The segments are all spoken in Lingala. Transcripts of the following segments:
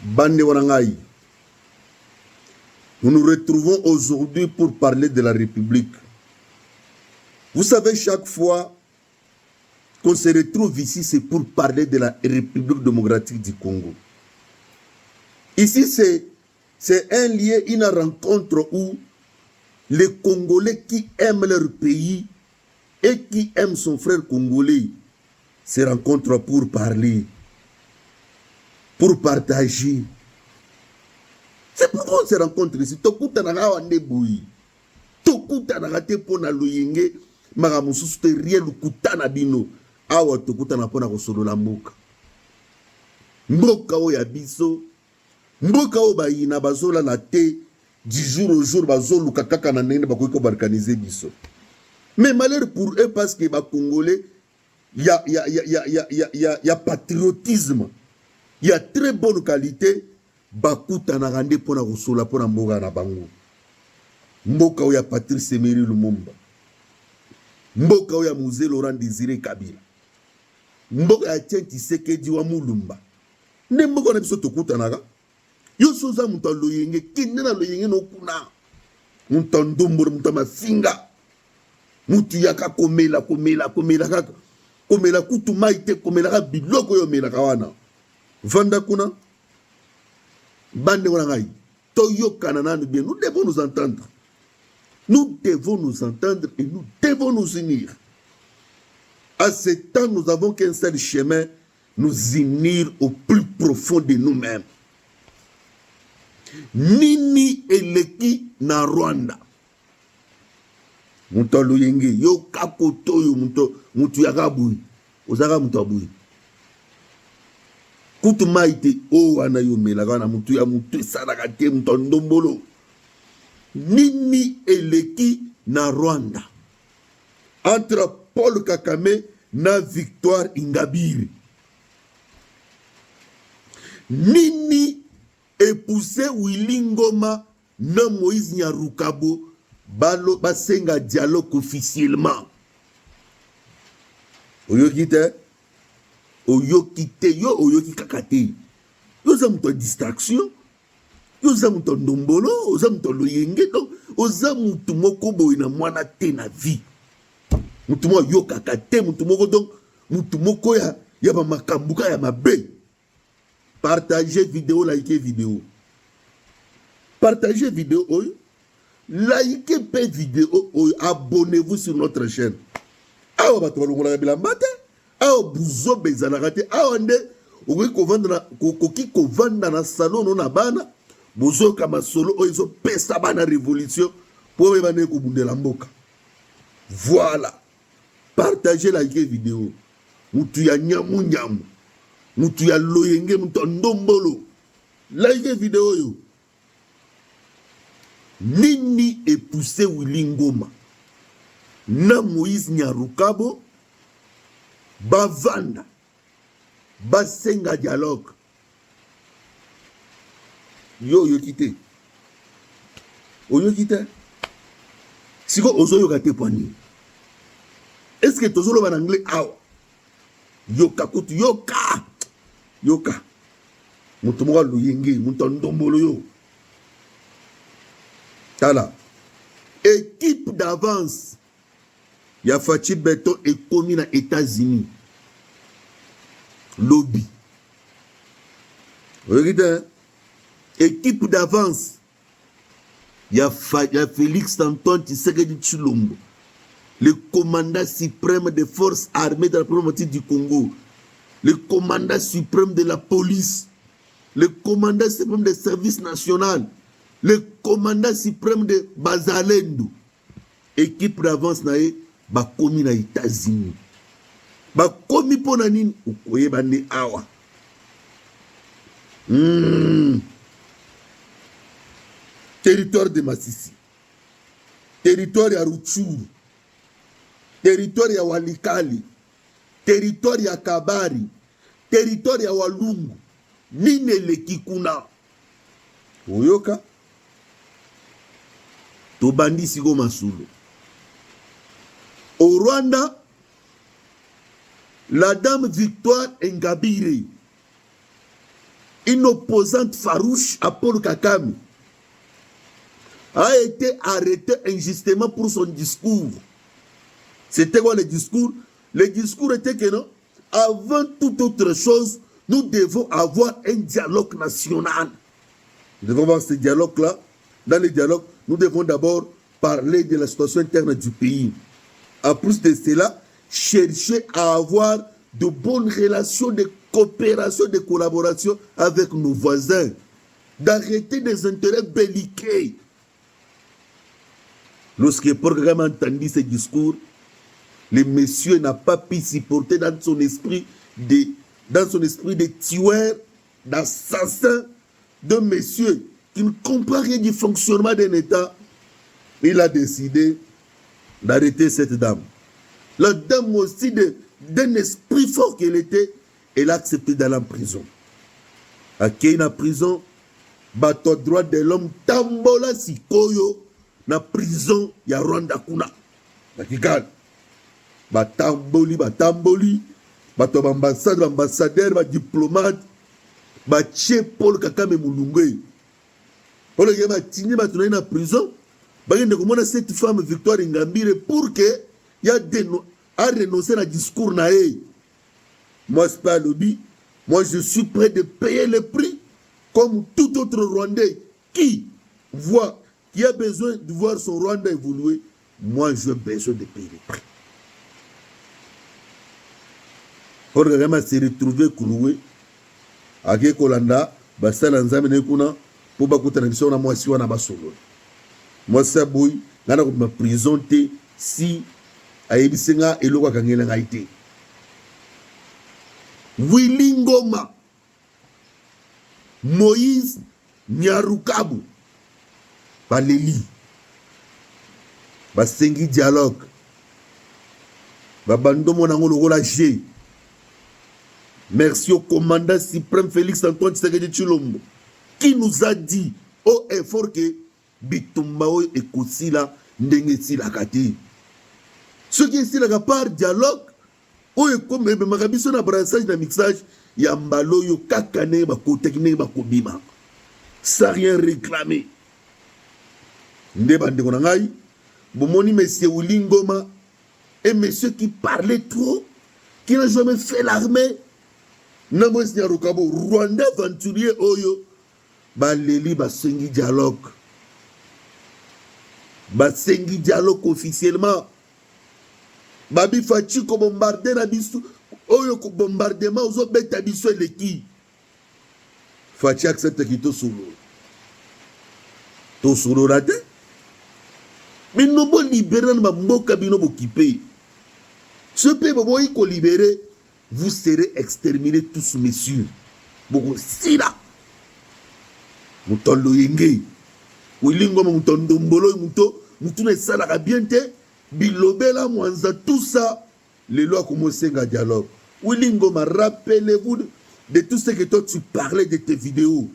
Bande Warangaï. Nous nous retrouvons aujourd'hui pour parler de la République. Vous savez, chaque fois qu'on se retrouve ici, c'est pour parler de la République démocratique du Congo. Ici, c'est un lieu, une rencontre où les Congolais qui aiment leur pays et qui aiment son frère congolais se rencontrent pour parler, pour partager. C'est pourquoi on se rencontre ici. Tokuta na wande boui. Tokuta na gate pona loyenge magamususu te riel kutana bino. Awa tokuta na pona kosolola mboka. Mboka o ya biso. Mboka o bayina bazola na te du jour au jour bazoluka kaka na ndenge bakoki ko organiser biso. Mais malheur pour eux parce que ba Congolais il y a patriotisme. Il y a très bonne qualité. Bakuta na rande pona kosola pona mboka na bango. Mboka o ya Patrice Emery Lumumba. Mboka o ya Musée Laurent Désiré Kabila. Mboka ya Tiens Tshisekedi wa Mulumba. Ne mboka na biso tokuta naga. Yo soza muta loyenge kinde na loyenge no kuna. Muta ndomboro muta mafinga. Mutu yaka komela kaka. Komela kutu maite komela ka biloko yo mela kawana. Vanda kuna. Bande Warangaï. Toyokana nanu bien. Nous devons nous entendre. Nous devons nous entendre et nous devons nous unir. À ce temps, nous avons qu'un seul chemin, nous unir au plus profond de nous-mêmes. Nini eleki na Rwanda. Muto loyenge yo kakoto yo mutu yakabui. Ozaka mutu abui. Kutu maite o wana yo melaka na mutu ya mutu salaka te mutu ndombolo. Nini eleki na Rwanda. Entre Paul Kagame na Victoire Ingabire. Nini epoussé Willy Ngoma na Moïse Nyarukabo basenga dialogue officiellement. Oyokite yo oyoki kakate. Yo za muto distraction. Yo za muto ndombolo, oza muto loyenge donc oza mutu moko boy na mwana te na vie. Mutu mo yo kakate mutu moko donc mutu moko ya ba makambuka ya mabe. Partagez vidéo, likez vidéo. Partagez vidéo, likez pe vidéo, abonnez-vous sur notre chaîne. Awa bato balongola bilambate, awa buzo bezalakate, awa nde koki kovanda na salon no na bana, buzo kama solo oizo pesa bana révolution pour bana ko bundela mboka. Voilà. Partagez likez vidéo. Mutu ya nyamu nyamu. Mutu ya loyenge mutu ndombolo. Like vidéo yo. Nini epoussé Willy Ngoma na Moïse Nyarukabo bavanda basenga dialogue. Yo kite. Oyo kite. Siko ozo yo kate poani. Est-ce que tozolo en anglais awa? Yoka kutu yoka mutu moka luyenge mutu ndombolo yo tala équipe d'avance ya Fachi Beton est commis na États-Unis lobby regardez équipe d'avance ya Félix Antoine Tshisekedi Tshilombo, le commandant suprême des forces armées de la République du Congo, le commandant suprême de la police, le commandant suprême des services nationaux, le commandant suprême de Bazalendo, équipe d'avance nae, ba komi na États-Unis. Ba komi pona nini ukoye bande awa. Territoire de Masisi, territoire ya Rutshuru, territoire ya Walikali, territoire ya Kabari, territoire ya Walungu, nini eleki kuna. Oyoka tobandi siko masulu. Au Rwanda, la dame Victoire Ingabire une opposante farouche à Paul Kagame, a été arrêtée injustement pour son discours. C'était quoi le discours? Le discours était que non, avant toute autre chose, nous devons avoir un dialogue national. Nous devons avoir ce dialogue-là. Dans le dialogue, nous devons d'abord parler de la situation interne du pays. En plus de cela, chercher à avoir de bonnes relations de coopération, de collaboration avec nos voisins, d'arrêter des intérêts belliqueux. Lorsque Paul Kagame a entendu ce discours, le monsieur n'a pas pu supporter dans son esprit de tueur, d'assassin, de monsieur qui ne comprend rien du fonctionnement d'un État. Il a décidé d'arrêter cette dame. La dame aussi, d'un esprit fort qu'elle était, elle a accepté d'aller en prison. À Kenya prison, bateau droit de l'homme, tambola sikoyo, na prison, ya Rwanda kuna. Bakikal. Batamboli, bato ambassade, ambassadeur, ba diplomate, ba tche Paul Kagame Mulungwe. Paul Kagame a tigné bato na prison, bagende komona cette femme Victoire Ingabire pour que y a renoncé à discours na ye. Moi c'est pas lobby, moi je suis prêt de payer le prix comme tout autre Rwandais qui a besoin de voir son Rwanda évoluer. Moi j'ai besoin de payer le prix. Paul Kagame s'est retrouvé cloué à Kolanda, basala nzambe ne kuna pour bakuta na biso na mwasi wana basolo. Moi ça boy ngana ko ma prison te si ayebisenga eloko kangela ngaite. Willy Ngoma, Moïse Nyarukabu, Baleli, basengi dialogue, babando monango lokola G. Merci au commandant suprême Félix Antoine Tshisekedi Tshilombo qui nous a dit au effort que Bitumbao et Kosila Ndengesila Kati. Ce qui est là par dialogue, au comme Makabiso na brassage na mixage, Yambalo yo kakane bako technique bako bima. Sans rien réclamer. Ndebande konangai, bomoni monsieur Willy Ngoma, un monsieur qui parlait trop, qui n'a jamais fait l'armée. Namwes Nyarukabo, Rwanda aventurier Oyo, Baleli basengi dialogue. Basengi dialogue officiellement. Babi Fachi ko bombarder na biso, Oyo ko bombardement ozo beta biso eleki. Fachi accepte ki to solo. To solo rate. Bino bo libérer na mboka bino bo kipe. Ce pays bo ko libérer. Vous serez exterminés tous, messieurs. Beaucoup sila. Mouton loyenge. Wilingo mouton dombolo mouton ne salaka bien te. Bilobela mwanza tout ça. Les lois commencent à dialogue. Wilingo ma rappelez-vous de tout ce que toi tu parlais de tes vidéos.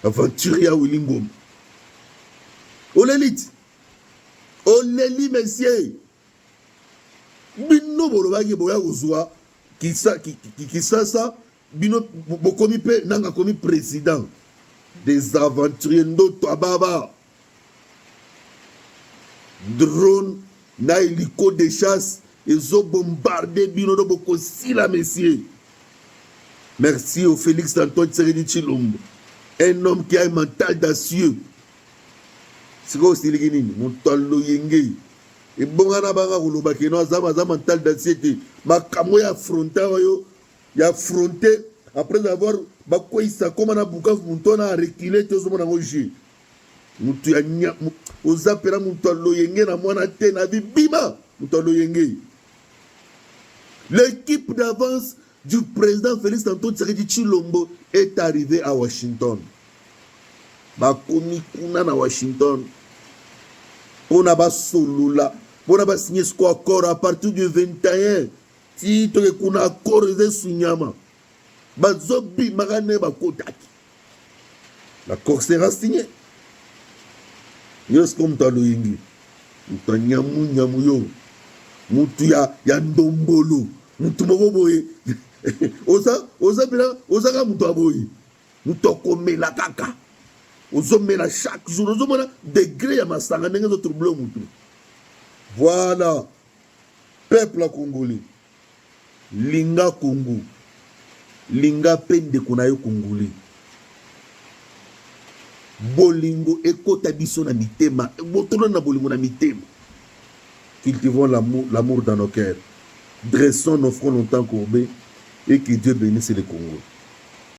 Aventurier Wilingo. Olélite. Oléli messieurs. Bino bolobaki boya kozwa kisasa bino bokomi pe nanga komi président des aventuriers ndoto ababa drone na hélico de chasse ezo bombarder bino do boko sila messieurs. Merci au Félix Antoine Tshisekedi Tshilombo, un homme qui a un mental d'acier. C'est quoi aussi les nini mutalo yenge. Et bon, on a un mental d'ancienneté. Ma camo y affronté après avoir bakoy sa comme on a bouka mouton a reculé tout ce monde a mangé. Moutou ya nya ozapera mutalo yenge na mwana te na bima mutalo yenge. L'équipe d'avance du président Félix Antoine Tshisekedi Tshilombo est arrivée à Washington. Bakomi kuna na Washington. On a basolola. On a signé ce accord à partir du 21. Si tu as un accord de Sunyama, bazobi magane bakotaki. L'accord sera signé. Yos comme taloyingi. Mutu nyamu yo. Mutu ya ndombolo. Mutu moko boye. ozaka mutu aboyi mutu akomela kaka ozomela chaque jour ozomona degré ya masanga ndenge ezotrouble mutu. Voilà, peuple congolais, linga Congo, linga pende kuna yo congolais, bolingo ekota biso na mitema, botolo na bolingo na mitema. Cultivons l'amour dans nos cœurs, dressons nos fronts longtemps courbés et que Dieu bénisse le Congo.